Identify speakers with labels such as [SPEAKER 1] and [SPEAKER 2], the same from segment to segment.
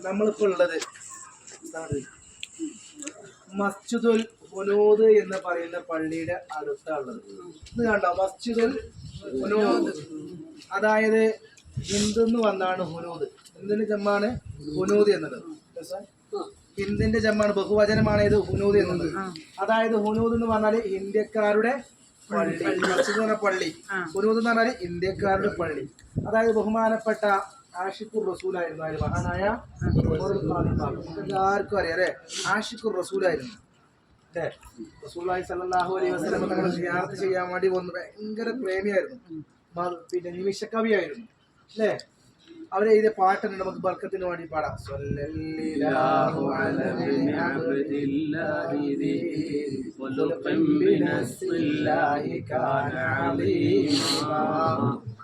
[SPEAKER 1] നമ്മളിപ്പോൾ ഉള്ളത് മസ്ജിദുൽ ഹുനൂദ് എന്ന് പറയുന്ന പള്ളിയുടെ അടുത്താണുള്ളത്. ഇത് കണ്ടോ, മസ്ജിദുൽ ഹുനൂദ്. അതായത് ഹിന്ദുന്ന് വന്നാണ് ഹുനൂദ്. ഹിന്ദിന്റെ ജമ്മാണ് ഹുനൂദ് എന്നുള്ളത്. ഹിന്ദിന്റെ ജമ്മാണ്, ബഹുവചനമാണ് ഇത് ഹുനൂദ് എന്നുള്ളത്. അതായത് ഹുനൂദ് എന്ന് പറഞ്ഞാല് ഇന്ത്യക്കാരുടെ പള്ളി, മസ്ജിദ് എന്ന് പറഞ്ഞ പള്ളി. ഹുനൂദ് എന്ന് പറഞ്ഞാല് ഇന്ത്യക്കാരുടെ പള്ളി. അതായത് ബഹുമാനപ്പെട്ട ആഷിഖുർ റസൂലായിരുന്നു അതിന് മഹാനായ എല്ലാവർക്കും അറിയാം അല്ലേ. ആഷിഖുർ റസൂലായിരുന്നു അല്ലേ. റസൂലുള്ളാഹി സ്വല്ലല്ലാഹു അലൈഹി വസല്ലം തങ്ങളെ സിയാറത്ത് ചെയ്യാൻ വേണ്ടി വന്ന് ഭയങ്കര പ്രേമിയായിരുന്നു. പിന്നെ നിമിഷക്കവിയായിരുന്നു അല്ലേ. അവരെ എഴുതിയ പാട്ടുണ്ട്, നമുക്ക് ബർക്കത്തിന് വേണ്ടി പാടാം. സ്വല്ലല്ലാഹു അലൈഹി അബ്ദില്ലാഹി ഖുലുഖൻ ബിനസ്ലില്ലാഹി കാന അലീമാ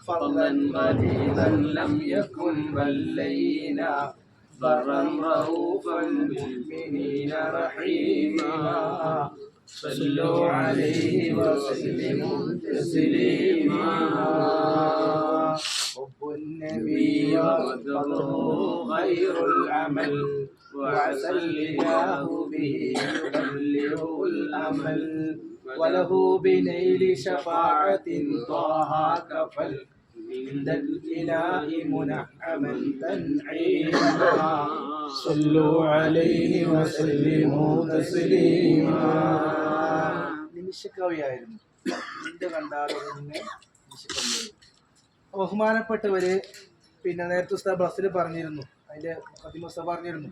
[SPEAKER 1] ഫളൻ ഖദീദൻ ലം യകുൻ വല്ലൈനാ ബറൻ റഊഫൻ ബിൽമുഅ്മിനീന റഹീമാ സല്ലു അലൈഹി വസല്ലിമു തസ്ലീമാ. حب النبي وقدره غير العمل وعسى الإله به يبلغ الأمل وله بنيل شفاعة طه كفل عند الإله منعما تنعيما صلوا عليه وسلموا تسليما. നിമിഷക്കവിയായിരുന്നു. എന്ത് കണ്ടാലും നിമിഷക്കവിയായിരുന്നു. ബഹുമാനപ്പെട്ടവര് പിന്നെ നേരത്തെ ഉസ്താദ് ബസ്സിൽ പറഞ്ഞിരുന്നു, അതിന്റെ മുഖദ്ദിമ പറഞ്ഞിരുന്നു.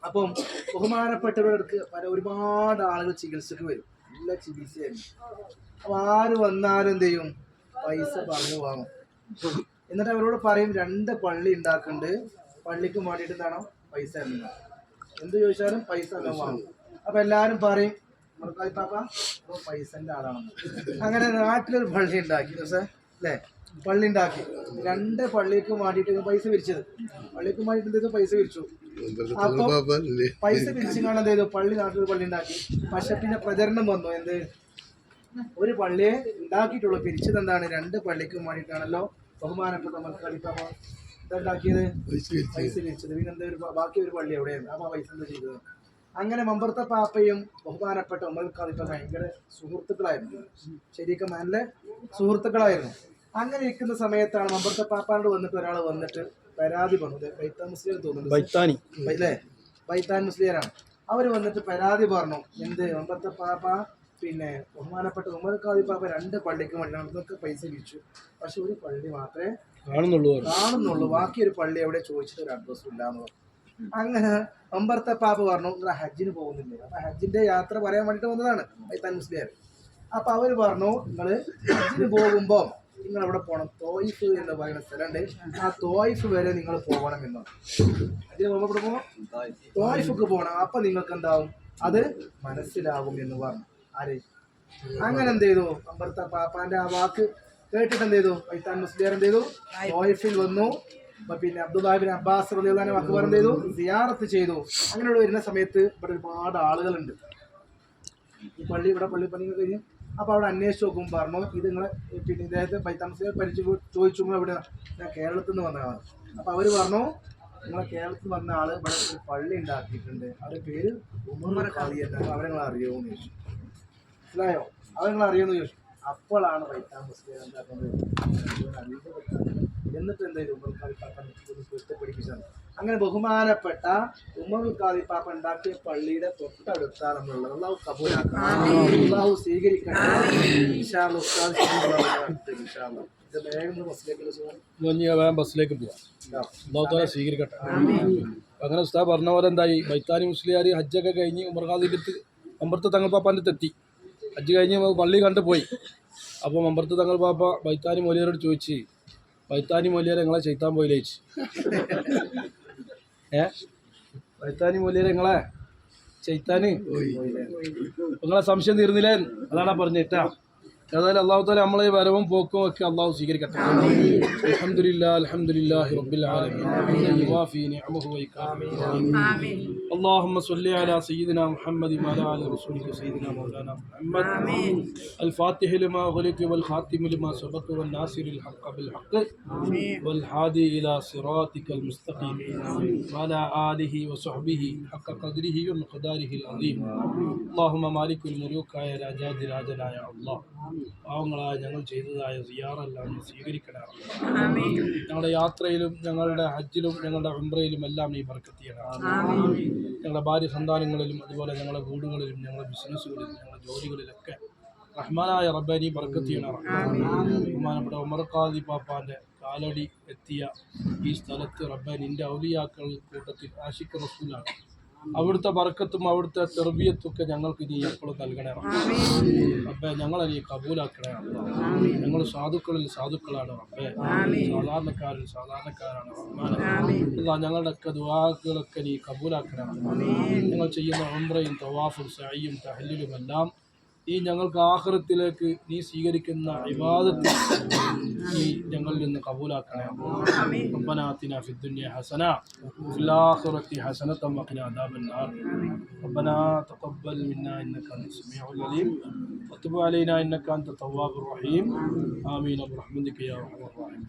[SPEAKER 1] അപ്പം ബഹുമാനപ്പെട്ടവർക്ക് ഒരുപാട് ആളുകൾ ചികിത്സക്ക് വരും, നല്ല ചികിത്സയായിരുന്നു. അപ്പൊ ആര് വന്നാലും എന്ത് ചെയ്യും, പൈസ പറഞ്ഞു വാങ്ങും. എന്നിട്ട് അവരോട് പറയും 2 പള്ളി ഉണ്ടാക്കുന്നുണ്ട്, പള്ളിക്ക് വേണ്ടിയിട്ട് എന്താണോ പൈസ തരുന്നത്. എന്ത് ചോദിച്ചാലും പൈസ വാങ്ങും. അപ്പൊ എല്ലാരും പറയും പാപ്പ പൈസന്റെ ആളാണ്. അങ്ങനെ നാട്ടിലൊരു പള്ളി ഉണ്ടാക്കി അല്ലേ, പള്ളി ഉണ്ടാക്കി. 2 പള്ളിക്ക് വേണ്ടിയിട്ട് പൈസ പിരിച്ചത്, പള്ളിക്ക് വേണ്ടിയിട്ട് എന്ത് ചെയ്തു, പൈസ പിരിച്ചു. അപ്പൊ പൈസ പിരിച്ചു കാണാൻ എന്ത് ചെയ്തു, പള്ളി നാട്ടിലൊരു പള്ളി ഉണ്ടാക്കി. പക്ഷെ പിന്നെ പ്രചരണം വന്നു, എന്ത് ഒരു പള്ളിയെ ഉണ്ടാക്കിയിട്ടുള്ളൂ, പിരിച്ചത് എന്താണ് 2 പള്ളിക്കും വേണ്ടിയിട്ടാണല്ലോ ബഹുമാനപ്പെട്ട മൽക്കാലിപ്പാപ്പ ഇതുണ്ടാക്കിയത്, പൈസ പിരിച്ചത്. പിന്നെ എന്താ ബാക്കി ഒരു പള്ളി എവിടെയാണ്, അപ്പൊ പൈസ എന്താ ചെയ്തത്. അങ്ങനെ മമ്പർത്ത പാപ്പയും ബഹുമാനപ്പെട്ട ഉമ്മൽക്കാലിപ്പ ഭയങ്കര സുഹൃത്തുക്കളായിരുന്നു, ശരിക്കും നല്ല സുഹൃത്തുക്കളായിരുന്നു. അങ്ങനെ ഇരിക്കുന്ന സമയത്താണ് മമ്പർത്ത പാപ്പാണ്ട് വന്നിട്ട് ഒരാൾ വന്നിട്ട് പരാതി പറഞ്ഞു. ബൈത്താൻ മുസ്ലിം തോന്നുന്നു അല്ലേ, ബൈത്താൻ മുസ്ലിയാരാണ്. അവർ വന്നിട്ട് പരാതി പറഞ്ഞു. എന്ത്, മമ്പർത്ത പാപ്പ പിന്നെ ബഹുമാനപ്പെട്ട ഉമ്മൽക്കാദി പാപ്പ 2 പള്ളിക്ക് വേണ്ടിയാണ് ഇതൊക്കെ പൈസ വിരിച്ചു, പക്ഷെ ഒരു പള്ളി മാത്രമേ കാണുന്നുള്ളൂ, ബാക്കി ഒരു പള്ളി എവിടെ ചോദിച്ചിട്ട് ഒരു അഡ്രസ്സും ഇല്ല എന്ന് പറഞ്ഞു. അങ്ങനെ മമ്പർത്ത പാപ്പ പറഞ്ഞു, നിങ്ങൾ ഹജ്ജിന് പോകുന്നില്ലേ. അപ്പൊ ഹജ്ജിന്റെ യാത്ര പറയാൻ വേണ്ടിട്ട് വന്നതാണ് ബൈത്താൻ മുസ്ലിയാർ. അപ്പൊ അവര് പറഞ്ഞു, നിങ്ങൾ ഹജ്ജിന് പോകുമ്പോ നിങ്ങൾ എവിടെ പോകണം, തോയിഫ് എന്ന് പറയുന്ന സ്ഥലമുണ്ട്, ആ തോയിഫ് വരെ നിങ്ങൾ പോകണം എന്ന്. അതിന് പോകുമ്പോൾ ഇവിടെ പോകണം, തോയിഫക്ക് പോകണം. അപ്പൊ നിങ്ങൾക്ക് എന്താവും, അത് മനസ്സിലാവും എന്ന് പറഞ്ഞു. ആര് അങ്ങനെ എന്ത് ചെയ്തു, അമ്പർത്ത പാപ്പാന്റെ ആ വാക്ക് കേട്ടിട്ട് എന്ത് ചെയ്തു, ബൈത്താൻ മുസ്ലിയാർ എന്ത് ചെയ്തു, തോയിഫിൽ വന്നു. പിന്നെ അബ്ദുല്ലാഹി ബിൻ അബ്ബാസ് റളിയല്ലാഹു അൻഹു അക്ബർ എന്ത് ചെയ്തു, സിയാറത്ത് ചെയ്തു. അങ്ങനെയുള്ള വരുന്ന സമയത്ത് ഇവിടെ ഒരുപാട് ആളുകളുണ്ട്, ഈ പള്ളി ഇവിടെ പള്ളി പണി കഴിഞ്ഞ്. അപ്പോൾ അവിടെ അന്വേഷിച്ച് നോക്കുമ്പോൾ പറഞ്ഞു, ഇത് നിങ്ങളെ പിന്നെ ഇദ്ദേഹത്തെ ബൈത്താൻ മുസ്ലിയാർ ചോദിച്ചു, ഇവിടെ ഞാൻ കേരളത്തിൽ നിന്ന് വന്നതാണ്. അപ്പോൾ അവർ പറഞ്ഞു, നിങ്ങളെ കേരളത്തിൽ വന്ന ആള് ഇവിടെ ഒരു പള്ളി ഉണ്ടാക്കിയിട്ടുണ്ട്, അവരുടെ പേര് ഉമർ ഖാദി എന്നാണ്, അവരെ നിങ്ങൾ അറിയുമോന്ന് ചോദിച്ചു. മനസ്സിലായോ, അവരെ നിങ്ങൾ അറിയുമെന്ന് ചോദിച്ചു. അപ്പോഴാണ് ബൈത്താൻ മുസ്ലിയാർ എന്താക്കുന്നത്, എന്നിട്ട് എന്ത് ചെയ്തു, ഉമർ ഖാദി പാപ്പ പഠിപ്പിച്ചത്. അങ്ങനെ ബഹുമാനപ്പെട്ട ഉമർ ഖാദി പാപ്പ ഉണ്ടാക്കിയ പള്ളിയുടെ തൊട്ടടുത്താണ് നമ്മളുള്ളത്. അള്ളാഹു കബൂലാക്കണം, അള്ളാഹു സ്വീകരിക്കണം.
[SPEAKER 2] ബസ്സിലേക്ക് പോവാം, അള്ളാഹു സ്വീകരിക്കട്ടെ. അങ്ങനെ ഉസ്താദ് പറഞ്ഞ പോലെ എന്തായി, ബൈത്താനി മുസ്ലിയാർ ഹജ്ജൊക്കെ കഴിഞ്ഞ് ഉമർ ഖാദിൻ്റെ അടുത്ത് മമ്പർത്ത് തങ്ങൾ പാപ്പാൻ്റെ അടുത്ത് എത്തി. ഹജ്ജ് കഴിഞ്ഞ് പള്ളി കണ്ടു പോയി. അപ്പോൾ മമ്പർത്ത് തങ്ങൾ പാപ്പ ബൈത്താനി മൗലിയാരോട് ചോദിച്ച്, ബൈത്താനി മൗലിയാരെ നിങ്ങളെ ചെയ്ത്താൻ പോയില്ലേ ചോദിച്ചു. ബൈത്താനി മൗലിയാരെ നിങ്ങളെ ചെയ്ത്താന് നിങ്ങളെ സംശയം തീർന്നില്ലേ, അതാണ് പറഞ്ഞിട്ടാ. ഏതായാലും അള്ളാഹു താല നമ്മളെ ഈ വരവും പോക്കും ഒക്കെ അള്ളാഹു സ്വീകരിക്കട്ടെ. അൽഹംദുലില്ലാഹി റബ്ബിൽ ആലമീൻ ഹംദൻ യുവാഫി നിഅമഹു വയുകാഫി
[SPEAKER 3] آمين
[SPEAKER 2] اللهم صل على سيدنا محمد وعلى آل رسولك سيدنا مولانا محمد
[SPEAKER 3] آمين
[SPEAKER 2] الفاتح لما غلق والخاتم لما سبق والناصر الحق بالحق
[SPEAKER 3] آمين
[SPEAKER 2] والهادي إلى صراطك المستقيم وعلى آله وصحبه حق قدره ومقداره العظيم اللهم مالك الملوك يا രാജാതി രാജനായ അള്ളാഹ് പാവങ്ങളായ ഞങ്ങൾ ചെയ്തതായ സിയാറെല്ലാം നീ സ്വീകരിക്കണേ.
[SPEAKER 3] آمين
[SPEAKER 2] ഞങ്ങളുടെ യാത്രയിലും ഞങ്ങളുടെ ഹജ്ജിലും ഞങ്ങളുടെ ഉംറയിലും എല്ലാം നീ ബർക്കത്ത് ചെയ്യണം.
[SPEAKER 3] آمين
[SPEAKER 2] ഞങ്ങളുടെ ഭാര്യ സന്താനങ്ങളിലും അതുപോലെ ഞങ്ങളുടെ വീടുകളിലും ഞങ്ങളുടെ ബിസിനസ്സുകളിലും ഞങ്ങളുടെ ജോലികളിലൊക്കെ റഹ്മാനായ റബ്ബേ നീ ബർക്കത്ത് ചെയ്യണം. ബഹുമാനപ്പെട്ട ഉമർ ഖാദി പാപ്പാൻ്റെ കാലടി എത്തിയ ഈ സ്ഥലത്ത് റബ്ബേ നിൻ്റെ ഔലിയാക്കൾ കൂട്ടത്തിൽ ആശിഖ് റസൂലാണ്. അവിടുത്തെ ബർക്കത്തും അവിടുത്തെ തെർബിയത്തൊക്കെ ഞങ്ങൾക്ക് നീ എപ്പോഴും നൽകണേ റബ്ബേ. ഞങ്ങളെ നീ കബൂലാക്കണേ. ഞങ്ങൾ സാധുക്കളിൽ സാധുക്കളാണ് റബ്ബേ, സാധാരണക്കാരിൽ സാധാരണക്കാരാണ് റഹ്മാനെ. ഞങ്ങളുടെയൊക്കെ ദുആകളൊക്കെ നീ കബൂലാക്കണേ. ഞങ്ങൾ ചെയ്യുന്ന ഉംറയും തവാഫും സഅയും തഹല്ലുലും എല്ലാം നീ ഞങ്ങൾക്ക് ആഖിറത്തിലേക്ക് നീ സ്വീകരിക്കുന്ന ഇബാദത്ത് നീ ഞങ്ങളിൽ നിന്ന് കബൂലാക്കണേ. ربنا آتنا في الدنيا حسنة وفي الآخرة حسنة وقنا عذاب النار. ربنا تقبل منا إنك أنت السميع العليم وتب علينا إنك أنت التواب الرحيم. آمين برحمتك يا أرحم الراحمين.